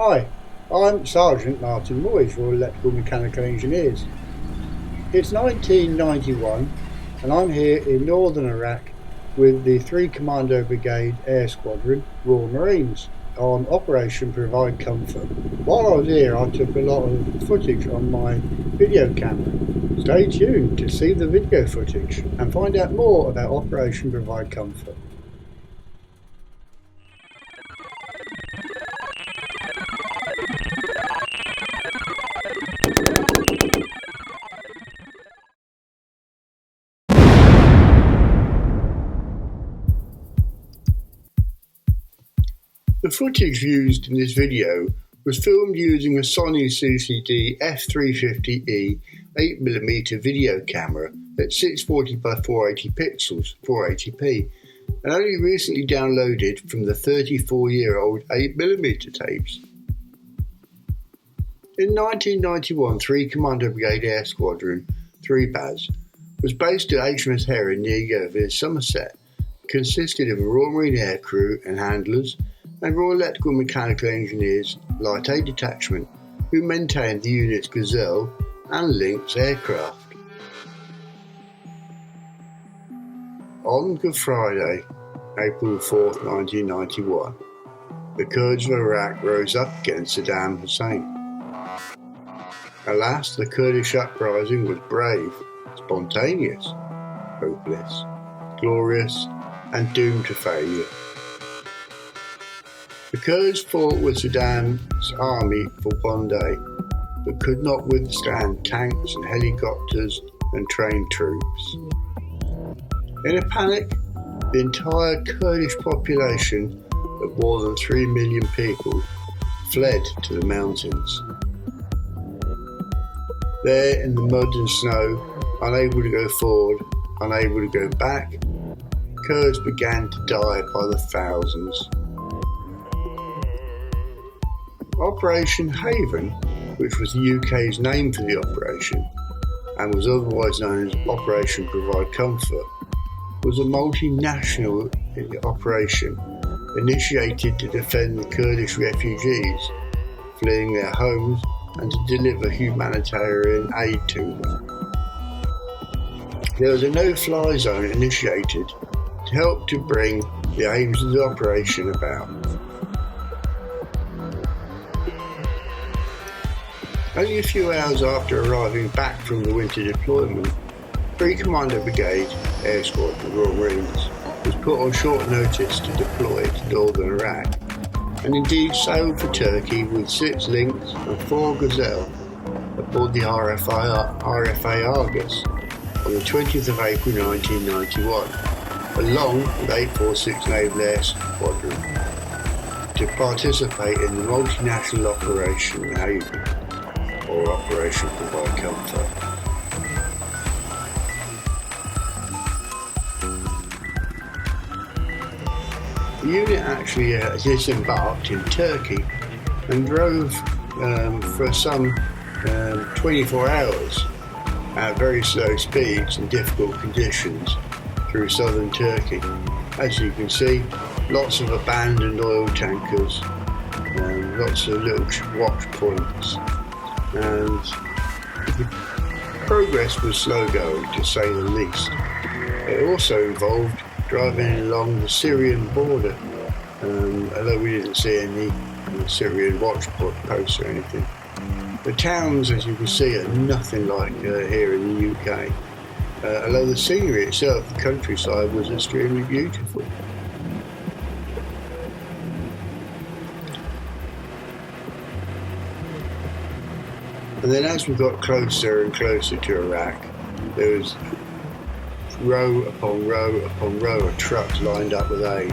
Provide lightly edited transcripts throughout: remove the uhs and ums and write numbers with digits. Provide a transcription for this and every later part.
Hi, I'm Sergeant Martin Moyes, Royal Electrical Mechanical Engineers. It's 1991 and I'm here in northern Iraq with the 3 Commando Brigade Air Squadron, Royal Marines, on Operation Provide Comfort. While I was here I took a lot of footage on my video camera. Stay tuned to see the video footage and find out more about Operation Provide Comfort. The footage used in this video was filmed using a Sony CCD f350E 8mm video camera at 640 by 480 pixels, 480p, and only recently downloaded from the 34-year-old 8mm tapes. In 1991, 3 Commando Brigade Air Squadron, 3 BAS, was based at HMS Heron near Yeovil, Somerset, consisted of a Royal Marine Air Crew and handlers, and Royal Electrical Mechanical Engineers Light Aid Detachment, who maintained the unit's Gazelle and Lynx aircraft. On Good Friday, April 4th, 1991, the Kurds of Iraq rose up against Saddam Hussein. Alas, the Kurdish uprising was brave, spontaneous, hopeless, glorious, and doomed to failure. The Kurds fought with Saddam's army for one day, but could not withstand tanks and helicopters and trained troops. In a panic, the entire Kurdish population of more than 3 million people fled to the mountains. There in the mud and snow, unable to go forward, unable to go back, Kurds began to die by the thousands. Operation Haven, which was the UK's name for the operation, and was otherwise known as Operation Provide Comfort, was a multinational operation initiated to defend the Kurdish refugees fleeing their homes and to deliver humanitarian aid to them. There was a no-fly zone initiated to help to bring the aims of the operation about. Only a few hours after arriving back from the winter deployment, 3 Commando Brigade Air Squadron Royal Marines was put on short notice to deploy to northern Iraq, and indeed sailed for Turkey with 6 Lynx and 4 Gazelle aboard the RFA Argus on the 20th of April 1991, along with 846 Naval Air Squadron, to participate in the multinational Operation Haven, or Operation Provide Comfort. The unit actually disembarked in Turkey and drove for some 24 hours at very slow speeds and difficult conditions through southern Turkey. As you can see, lots of abandoned oil tankers, lots of little watch points, and the progress was slow going, to say the least. It also involved driving along the Syrian border, although we didn't see any Syrian watch posts or anything. The towns, as you can see, are nothing like here in the UK, although the scenery itself, the countryside, was extremely beautiful. And then as we got closer and closer to Iraq, there was row upon row upon row of trucks lined up with aid.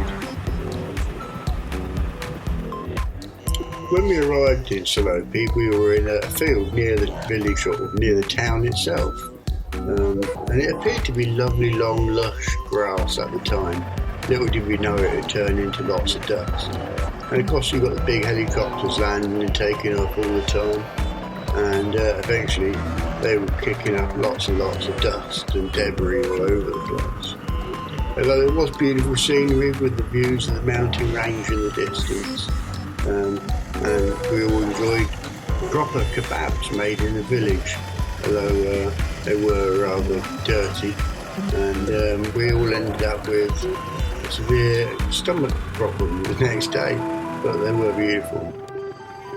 When we arrived in Salopi, we were in a field near the village, or near the town itself, and it appeared to be lovely long lush grass at the time. Little did we know it would turn into lots of dust. And of course you've got the big helicopters landing and taking off all the time, and eventually they were kicking up lots and lots of dust and debris all over the place. Although it was beautiful scenery with the views of the mountain range in the distance, and we all enjoyed proper kebabs made in the village, although they were rather dirty, and we all ended up with a severe stomach problem the next day, but they were beautiful.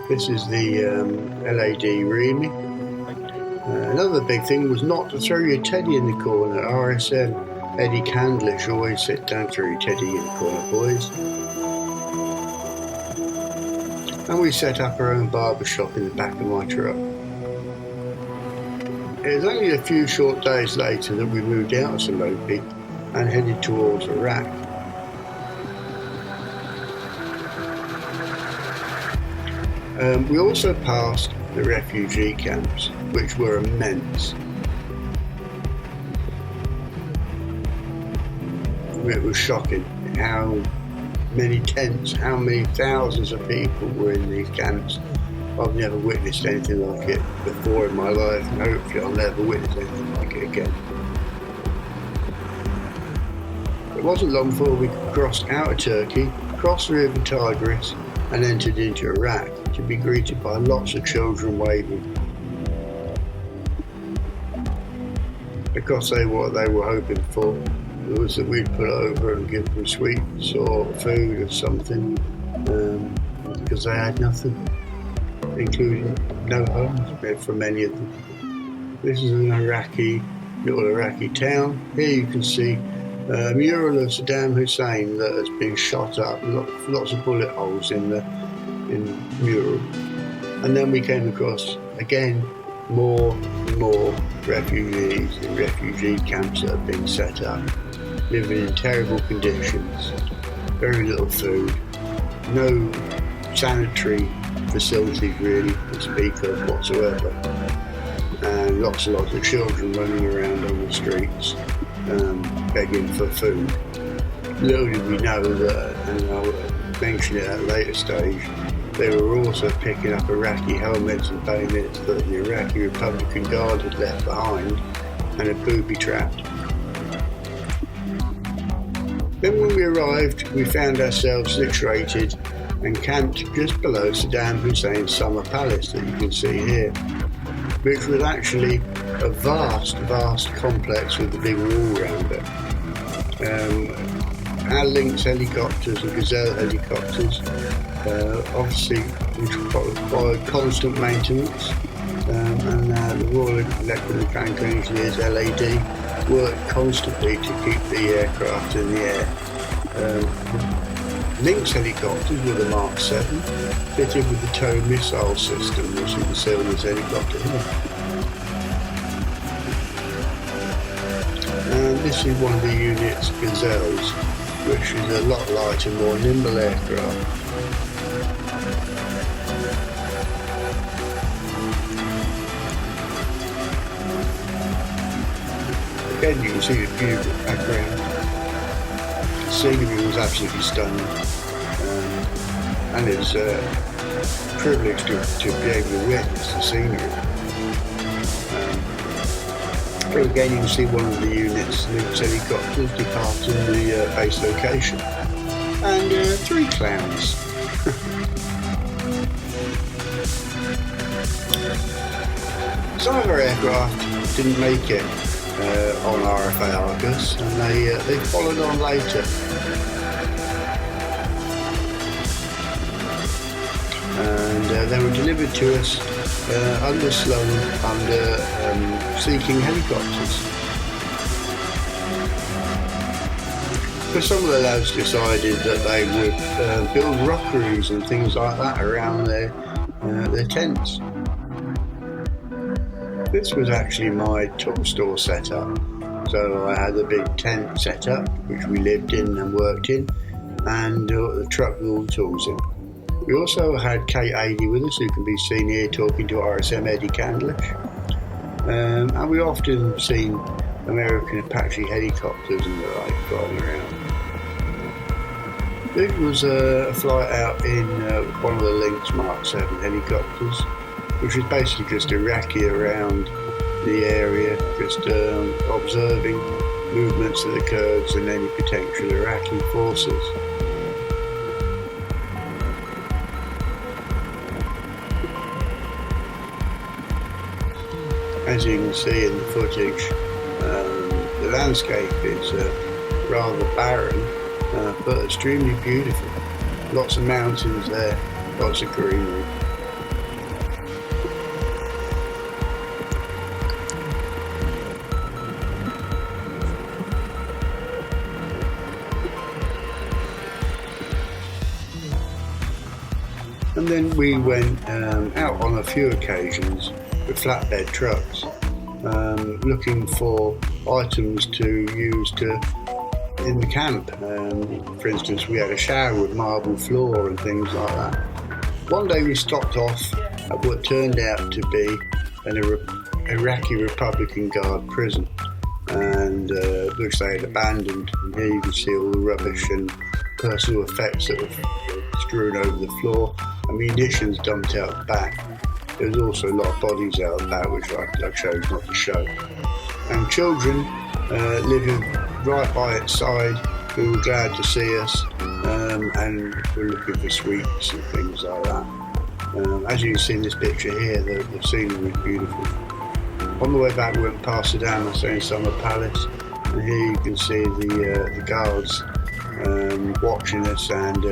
This is the LAD Remy. Another big thing was not to throw your teddy in the corner. RSM Eddie Candlish always said, "Don't throw your teddy in the corner, boys." And we set up our own barber shop in the back of my truck. It was only a few short days later that we moved out of Salopi and headed towards Iraq. We also passed the refugee camps, which were immense. It was shocking how many tents, how many thousands of people were in these camps. I've never witnessed anything like it before in my life, and hopefully I'll never witness anything like it again. It wasn't long before we crossed out of Turkey, crossed the river Tigris, and entered into Iraq, to be greeted by lots of children waving. Because what they were hoping for was that we'd pull over and give them sweets or food or something, because they had nothing, including no homes for many of them. This is an little Iraqi town. Here you can see a mural of Saddam Hussein that has been shot up, lots of bullet holes in the mural. And then we came across, again, more and more refugees in refugee camps that have been set up, living in terrible conditions, very little food, no sanitary facilities really to speak of whatsoever, and lots and lots of children running around on the streets begging for food. Little did we know that, and I'll mention it at a later stage, they were also picking up Iraqi helmets and bayonets that the Iraqi Republican Guard had left behind and had booby-trapped. Then when we arrived, we found ourselves situated and camped just below Saddam Hussein's summer palace that you can see here, which was actually a vast complex with a big wall around it. Our Lynx helicopters and Gazelle helicopters, obviously, which required constant maintenance, and the Royal Electromechanical Engineers (LAD) worked constantly to keep the aircraft in the air. Lynx helicopters were the Mark 7, fitted with the tow missile system, which you can see on this helicopter here. And this is one of the unit's Gazelles, which is a lot lighter, more nimble aircraft. Again, you can see the beautiful background. The scenery was absolutely stunning, and it's a privilege to be able to witness the scenery. Here again, you can see one of the unit's Lynx helicopters departing the base location, and 3 clowns. Some of our aircraft didn't make it on RFA Argus, and they followed on later. And they were delivered to us underslung under Sea-King helicopters. But some of the lads decided that they would build rockeries and things like that around their tents. This was actually my tool store setup. So I had a big tent set up, which we lived in and worked in, and the truck with all the tools in. We also had Kate Adey with us, who can be seen here talking to RSM Eddie Candlish. And we often seen American Apache helicopters and the like flying around. This was a flight out in one of the Lynx Mark 7 helicopters, which was basically just Iraqi around the area, just observing movements of the Kurds and any potential Iraqi forces. As you can see in the footage, the landscape is rather barren, but extremely beautiful. Lots of mountains there, lots of greenery. And then we went out on a few occasions with flatbed trucks, looking for items to use in the camp. For instance, we had a shower with marble floor and things like that. One day we stopped off at what turned out to be an Iraqi Republican Guard prison, and which they had abandoned. And here you can see all the rubbish and personal effects that were strewn over the floor, and munitions dumped out the back. There was also a lot of bodies out the back, which I chose not to show. And children living right by its side, who were glad to see us, and were looking for sweets and things like that. As you can see in this picture here, the scenery was beautiful. On the way back, we went past Saddam Hussein Summer Palace, and here you can see the guards watching us and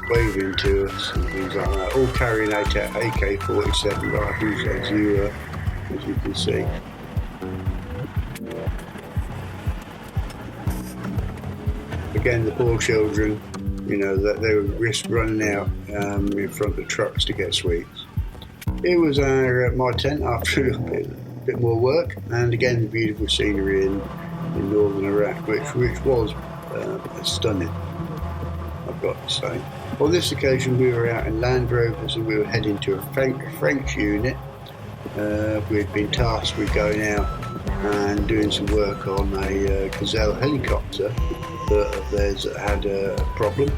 waving to us and things like that, all carrying out AK-47 rifles, as you can see. Again, the poor children, that they would risk running out in front of the trucks to get sweets. Here was my tent after a bit more work, and again the beautiful scenery in northern Iraq, which was stunning, I've got to say. On this occasion we were out in Land Rovers, and we were heading to a French unit. We had been tasked with going out and doing some work on a Gazelle helicopter of theirs that had a problem,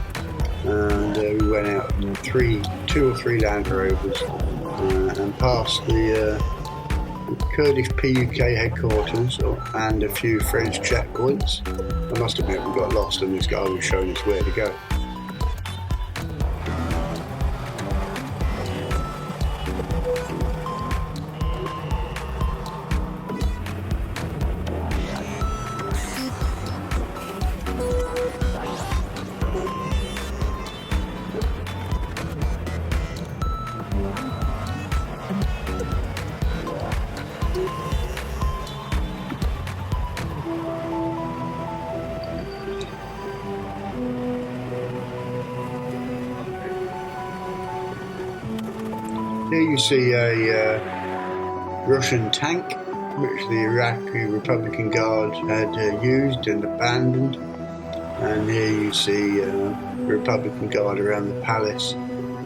and we went out in two or three Land Rovers and past the Kurdish PUK headquarters and a few French checkpoints. I must admit we got lost, and this guy was showing us where to go. Here you see a Russian tank which the Iraqi Republican Guard had used and abandoned, and here you see the Republican Guard around the palace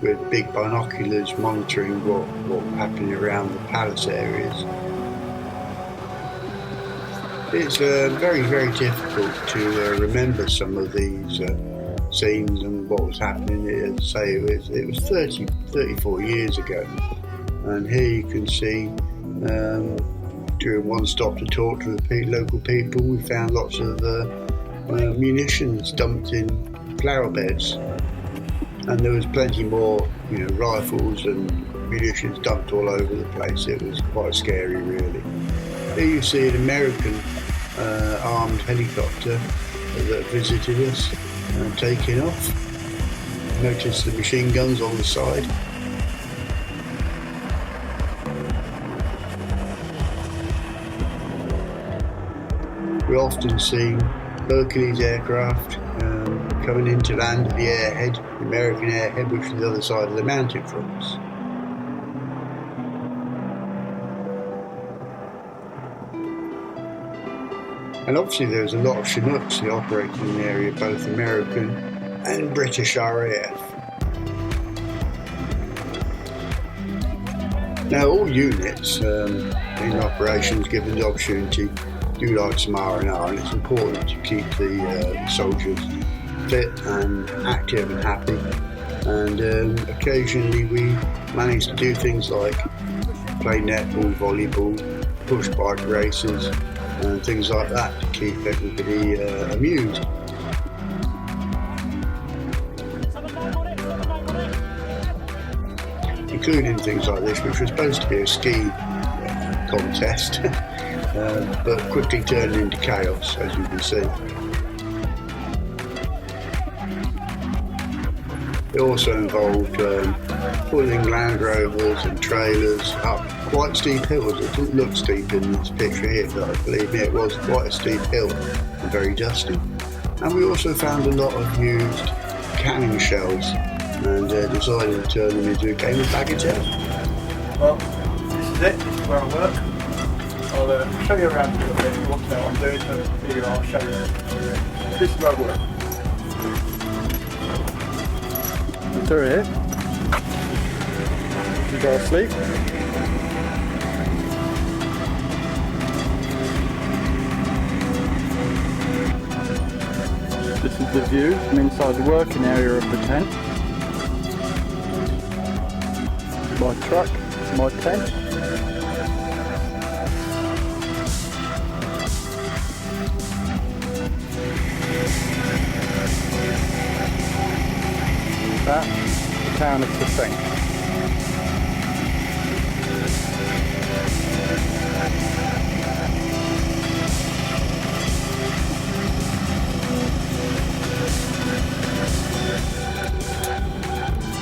with big binoculars monitoring what happened around the palace areas. It's very, very difficult to remember some of these scenes and what was happening. As I say, it was 34 years ago, and here you can see during one stop to talk to the local people, we found lots of munitions dumped in flower beds, and there was plenty more, rifles and munitions dumped all over the place. It was quite scary, really. Here you see an American armed helicopter that visited us, taking off. Notice the machine guns on the side. We often see Hercules aircraft coming in to land at the airhead, the American airhead, which is the other side of the mountain from us. And obviously there's a lot of Chinooks that operate in the area, both American and British RAF. Now all units in operations given the opportunity do like some R&R, and it's important to keep the soldiers fit and active and happy. And occasionally we manage to do things like play netball, volleyball, push bike races, and things like that to keep everybody amused. Including things like this, which was supposed to be a ski contest, but quickly turned into chaos, as you can see. It also involved pulling Land Rovers and trailers up quite steep hills. It didn't look steep in this picture here, but believe me, it was quite a steep hill and very dusty. And we also found a lot of used canning shells and decided to turn them into a game of bagatelle. Well, this is it. This is where I work. I'll show you around a little bit what I'm doing, so here I'll show you. This is where I work. So here, you go to sleep. This is the view from inside the working area of the tent. My truck, my tent. That's the town of Saddam.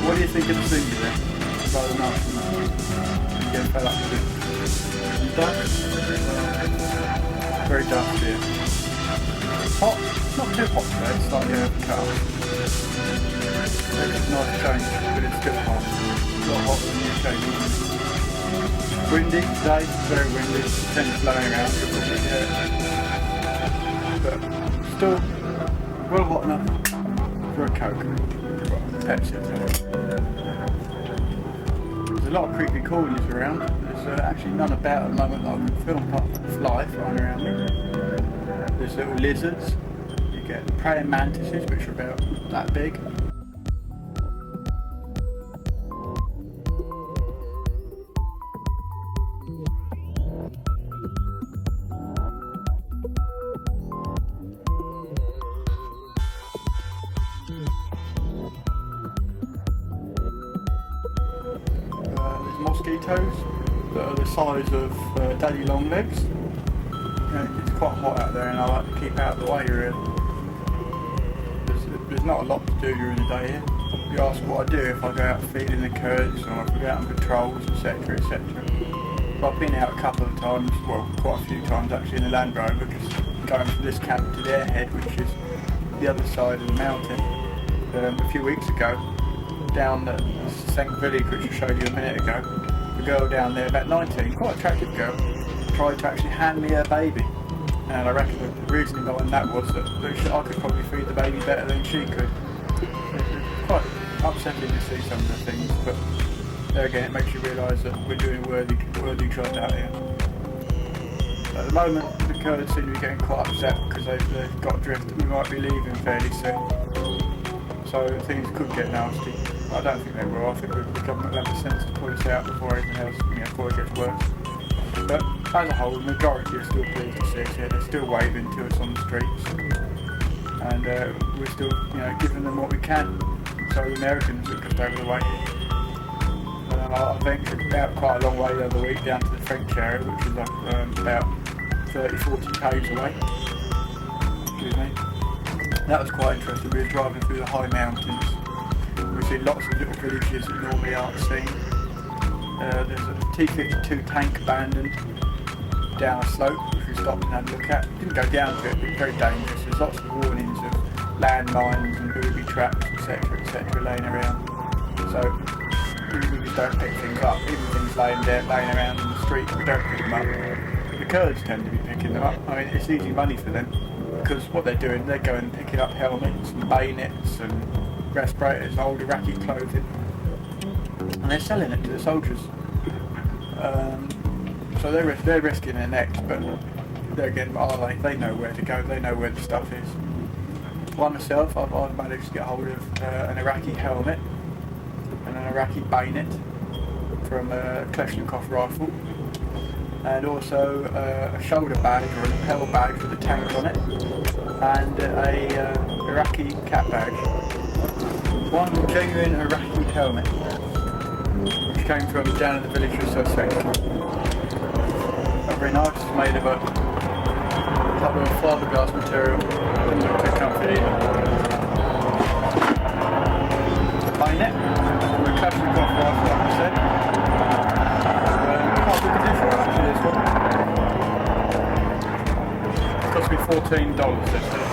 What do you think of the scenery there? By the mountain, you get fed up with it. Dark? Very dark here. Hot? Not too hot today, it's slightly overcast. It's a nice change, but it's still hot. A lot hotter than UK. Windy today, very windy. The tent's blowing around, you'll probably hear it. But still, well hot enough for a Coke. Pepsi, there's a lot of creepy crawlies around. There's actually none about at the moment that I can film, apart from a fly flying around me. There's little lizards. You get praying mantises, which are about that big. Mosquitoes that are the size of daddy long legs. It's quite hot out there and I like to keep out of the way really. There's not a lot to do during the day here. You ask what I do if I go out feeding the Kurds or if I go out on patrols, etc, etc. So I've been out a couple of times, well quite a few times actually in the Land Rover, because going from this camp to their head, which is the other side of the mountain, a few weeks ago, down the St village which I showed you a minute ago, the girl down there, about 19, quite attractive girl, tried to actually hand me her baby. And I reckon the reasoning behind that was that I could probably feed the baby better than she could. It's quite upsetting to see some of the things, but there again it makes you realise that we're doing worthy jobs out here. At the moment the Kurds seem to be getting quite upset because they've got drift that we might be leaving fairly soon. So things could get nasty. I don't think they will. I think the government will have the sense to pull us out before anything else, before it gets worse. But as a whole, the majority are still pleased to see us here. They're still waving to us on the streets, and we're still, giving them what we can. So the Americans are just over the way. And I ventured out quite a long way the other week down to the French area, which is like about 30-40 k's away. Excuse me. That was quite interesting. We were driving through the high mountains. We've seen lots of little villages that normally aren't seen. There's a T-52 tank abandoned down a slope, which we stopped and had a look at. Didn't go down to it, but it's very dangerous. There's lots of warnings of landmines and booby traps, etc., laying around. So we just don't pick things up. Even things laying around in the street, we don't pick them up. The Kurds tend to be picking them up. I mean, it's easy money for them, because what they're doing, they're going and picking up helmets and bayonets and respirators and old Iraqi clothing, and they're selling it to the soldiers. So they're risking their necks, but there again, they know where to go, they know where the stuff is. One myself, I've managed to get hold of an Iraqi helmet and an Iraqi bayonet from a Kalashnikov rifle, and also a shoulder badge or a lapel badge with a tank on it, and a Iraqi cap badge. One genuine Iraqi helmet, which came from down in the village of Saddam. very nice. It's made of a type of fiberglass material. Doesn't look too comfy either. The bayonet, with a Kalashnikov rifle, like I said. Quite a good condition actually, this one. It's cost me $14 this one.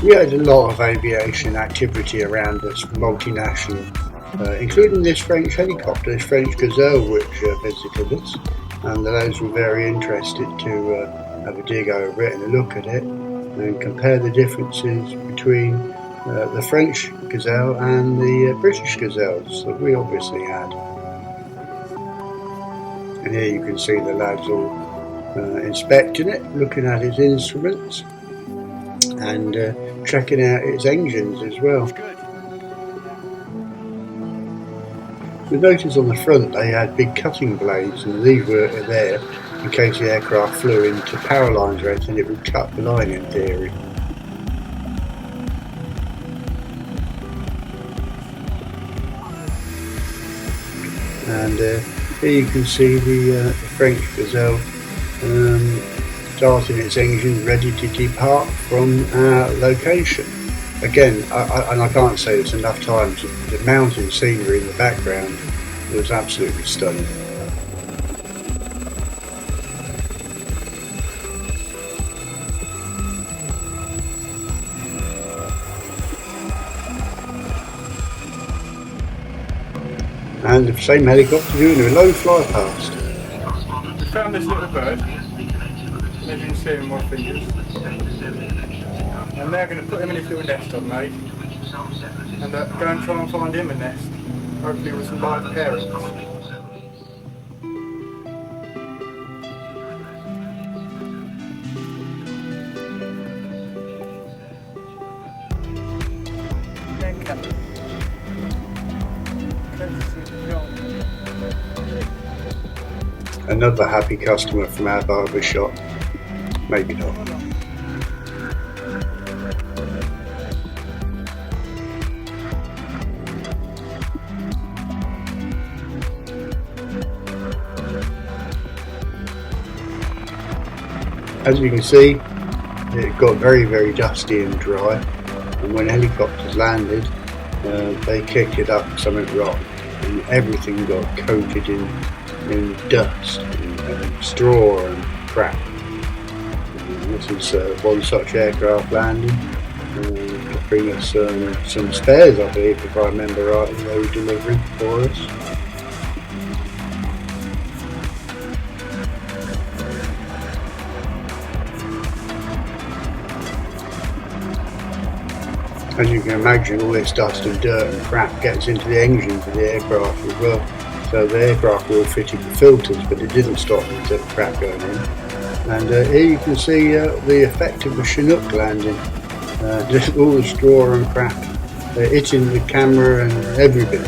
We had a lot of aviation activity around us, multinational, including this French helicopter, this French Gazelle, which visited us, and those were very interested to have a dig over it and a look at it and compare the differences between the French Gazelle and the British Gazelles that we obviously had. And here you can see the lads all inspecting it, looking at its instruments and checking out its engines as well. We noticed on the front they had big cutting blades, and these were there in case the aircraft flew into power lines or anything, it would cut the line in theory. And here you can see the French Gazelle starting its engine ready to depart from our location. Again, and I can't say this enough times, the mountain scenery in the background was absolutely stunning. And the same helicopter doing a low fly past. We found this little bird, as you can see in my fingers. I'm now going to put him in his little nest I've made and go and try and find him a nest, hopefully with some live parents. Another happy customer from our barber shop. Maybe not. As you can see, it got very, very dusty and dry, and when helicopters landed, they kicked it up something wrong, and everything got coated in dust and straw and crap. And this is one such aircraft landing, to bring us some spares, I believe, if I remember right, they were delivering for us. As you can imagine, all this dust and dirt and crap gets into the engines of the aircraft as well. So the aircraft were all fitted with filters, but it didn't stop the crap going in. And here you can see the effect of the Chinook landing. Just all the straw and crap hitting the camera and everything,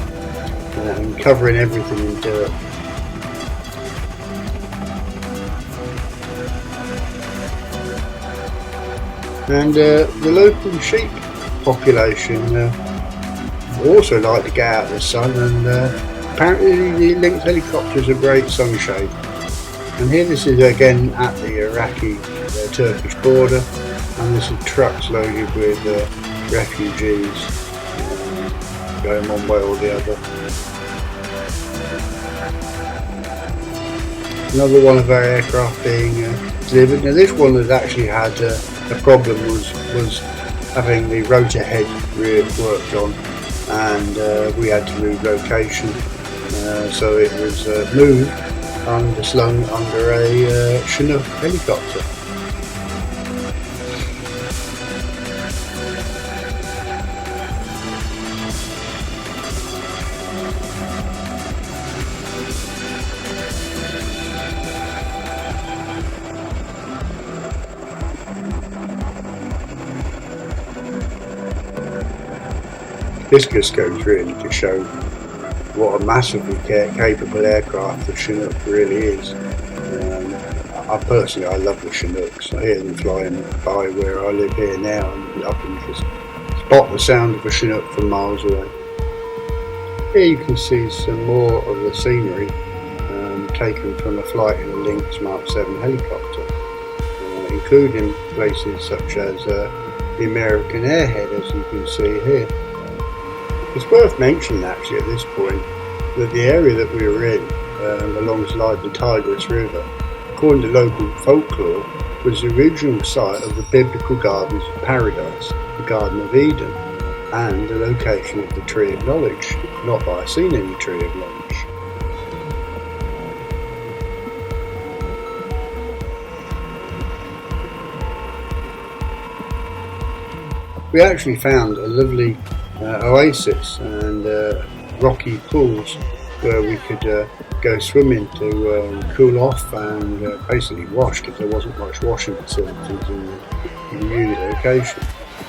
and covering everything in dirt. And the local sheep population also like to get out of the sun, and apparently the linked helicopters are great sunshade. And here this is again at the Iraqi-Turkish border, and this is trucks loaded with refugees going one way or the other. Another one of our aircraft being delivered. Now this one that actually had a problem was having the rotor head worked on, and we had to move location, so it was moved and slung under a Chinook helicopter. This just goes really to show what a massively capable aircraft the Chinook really is. I love the Chinooks. I hear them flying by where I live here now, and I can just spot the sound of a Chinook from miles away. Here you can see some more of the scenery taken from a flight in a Lynx Mark 7 helicopter, including places such as the American Airhead, as you can see here. It's worth mentioning actually at this point that the area that we were in alongside the Tigris River, according to local folklore, was the original site of the biblical gardens of paradise, the Garden of Eden, and the location of the Tree of Knowledge, not that I've seen any Tree of Knowledge. We actually found a lovely oasis and rocky pools where we could go swimming to cool off and basically wash, because there wasn't much washing facilities in the unit location.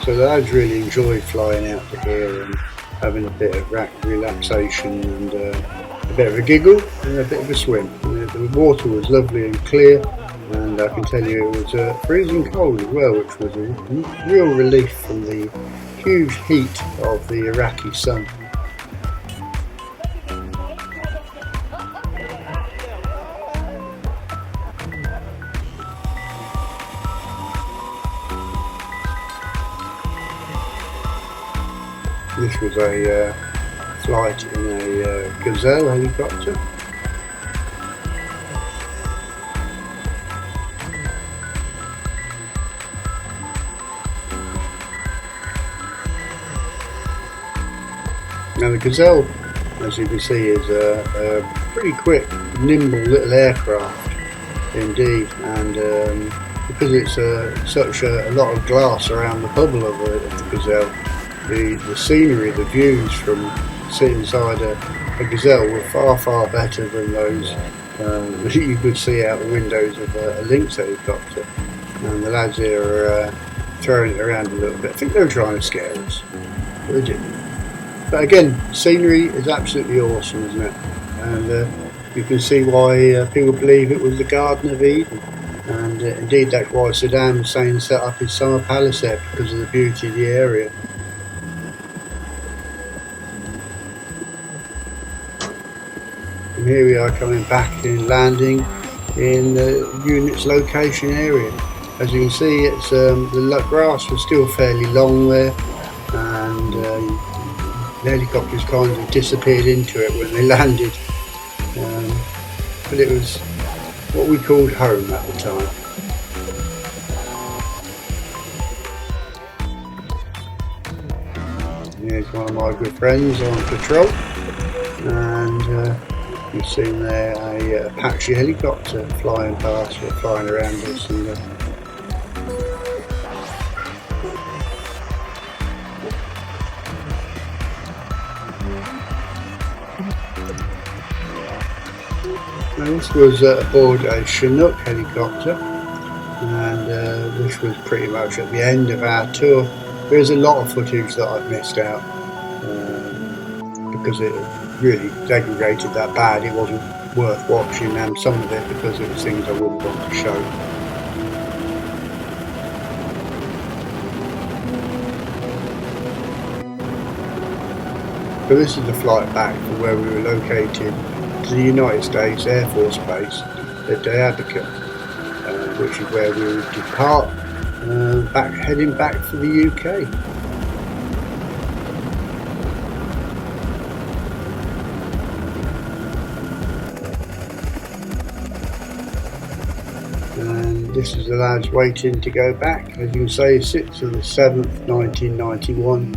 So the lads really enjoyed flying out to here and having a bit of relaxation and a bit of a giggle and a bit of a swim. The water was lovely and clear, and I can tell you it was freezing cold as well, which was a real relief from the huge heat of the Iraqi sun. This was a flight in a Gazelle helicopter. Now the Gazelle, as you can see, is a pretty quick, nimble little aircraft indeed, and because it's such a lot of glass around the bubble of the Gazelle, the scenery, the views from sitting inside a Gazelle were far better than those that you could see out the windows of a Lynx helicopter. And the lads here are throwing it around a little bit. I think they were trying to scare us, but they didn't. But again, scenery is absolutely awesome, isn't it? And you can see why people believe it was the Garden of Eden. And indeed, that's why Saddam Hussein set up his summer palace there, because of the beauty of the area. And here we are coming back and landing in the unit's location area. As you can see, it's the grass was still fairly long there, and the helicopters kind of disappeared into it when they landed. But it was what we called home at the time. Here's one of my good friends on patrol, and you've seen there a Apache helicopter flying past or flying around us. And, this was aboard a Chinook helicopter, and this was pretty much at the end of our tour. There's a lot of footage that I've missed out because it really degraded that bad. It wasn't worth watching, and some of it because it was things I wouldn't want to show. So this is the flight back from where we were located to the United States Air Force Base at Diabika, which is where we would depart, heading back for the UK. And this is the lads waiting to go back. As you can see, 6th of the 7th, 1991.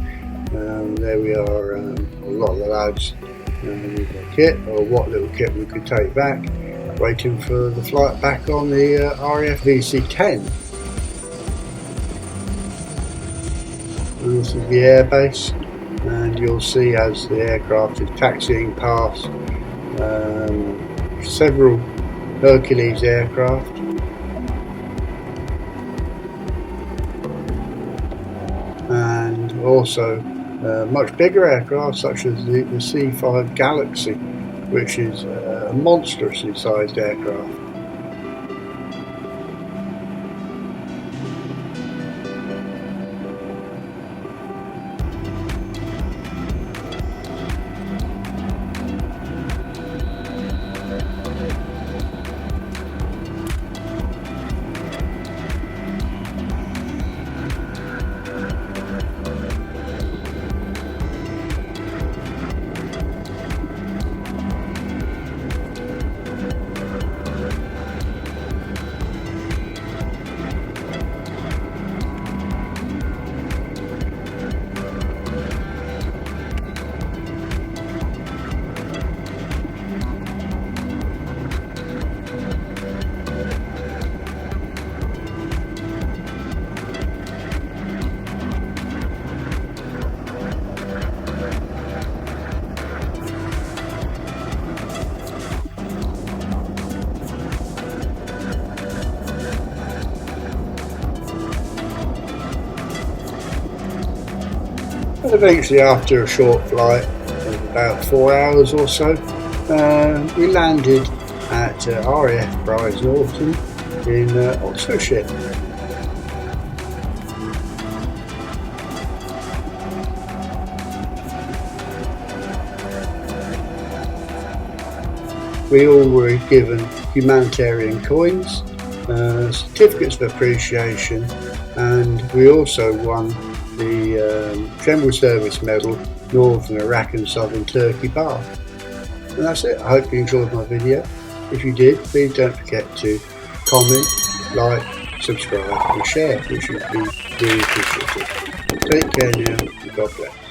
There we are, a lot of the lads with their kit, or what little kit we could take back, waiting for the flight back on the RAF VC-10. And this is the airbase, and you'll see as the aircraft is taxiing past several Hercules aircraft. And also much bigger aircraft such as the C-5 Galaxy, which is a monstrously sized aircraft. And eventually, after a short flight of about 4 hours or so, we landed at RAF Prize Norton in Oxfordshire. We all were given humanitarian coins, certificates of appreciation, and we also won the General Service Medal, Northern Iraq and Southern Turkey Bar. And that's it. I hope you enjoyed my video. If you did, please don't forget to comment, like, subscribe and share, which would be really appreciated. Take care now, and God bless.